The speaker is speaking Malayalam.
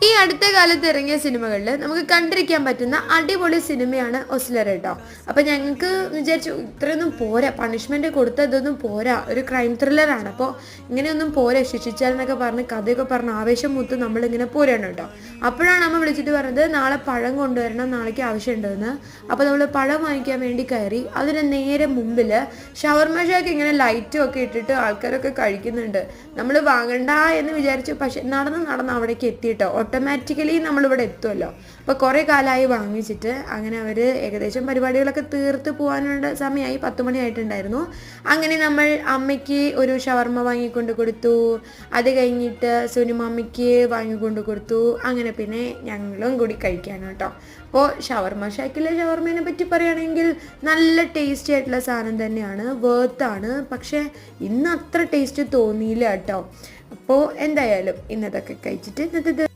ഈ അടുത്ത കാലത്ത് ഇറങ്ങിയ സിനിമകളിൽ നമുക്ക് കണ്ടിരിക്കാൻ പറ്റുന്ന അടിപൊളി സിനിമയാണ് ഒസ്ലർ കേട്ടോ. അപ്പം ഞങ്ങൾക്ക് വിചാരിച്ചു ഇത്രയൊന്നും പോരാ, പണിഷ്മെൻ്റ് കൊടുത്തതൊന്നും പോരാ, ഒരു ക്രൈം ത്രില്ലറാണ്, അപ്പോൾ ഇങ്ങനെയൊന്നും പോരാ, ശിക്ഷിച്ചാൽ എന്നൊക്കെ പറഞ്ഞ് കഥയൊക്കെ പറഞ്ഞ് ആവേശം മൂത്ത് നമ്മളിങ്ങനെ പോരാണ് കേട്ടോ. അപ്പോഴാണ് അമ്മ വിളിച്ചിട്ട് പറഞ്ഞത് നാളെ പഴം കൊണ്ടുവരണം, നാളേക്ക് ആവശ്യമുണ്ടെന്ന്. അപ്പോൾ നമ്മൾ പഴം വാങ്ങിക്കാൻ വേണ്ടി കയറി. അതിന് നേരെ മുമ്പിൽ ഷവർമ ഷാക്ക് ഇങ്ങനെ ലൈറ്റും ഒക്കെ ഇട്ടിട്ട് ആൾക്കാരൊക്കെ കഴിക്കുന്നുണ്ട്. നമ്മൾ വാങ്ങണ്ട എന്ന് വിചാരിച്ചു, പക്ഷെ നടന്ന് അവിടേക്ക് എത്തിയിട്ടോ. ഓട്ടോമാറ്റിക്കലി നമ്മളിവിടെ എത്തുമല്ലോ. അപ്പോൾ കുറേ കാലമായി വാങ്ങിച്ചിട്ട് അങ്ങനെ അവർ ഏകദേശം പരിപാടികളൊക്കെ തീർത്ത് പോകാനുള്ള സമയമായി, 10 മണിയായിട്ടുണ്ടായിരുന്നു. അങ്ങനെ നമ്മൾ അമ്മയ്ക്ക് ഒരു ഷവർമ വാങ്ങിക്കൊണ്ട് കൊടുത്തു. അത് കഴിഞ്ഞിട്ട് സുനിമമ്മയ്ക്ക് വാങ്ങിക്കൊണ്ട് കൊടുത്തു. അങ്ങനെ പിന്നെ ഞങ്ങളും കൂടി കഴിക്കാണ് കേട്ടോ. അപ്പോൾ ഷവർമ ഷാക്കിലെ ഷവർമേനെ പറ്റി പറയുകയാണെങ്കിൽ നല്ല ടേസ്റ്റി ആയിട്ടുള്ള സാധനം തന്നെയാണ്, വേർത്താണ്. പക്ഷേ ഇന്ന് അത്ര ടേസ്റ്റ് തോന്നിയില്ല കേട്ടോ. അപ്പോൾ എന്തായാലും ഇന്നതൊക്കെ കഴിച്ചിട്ട്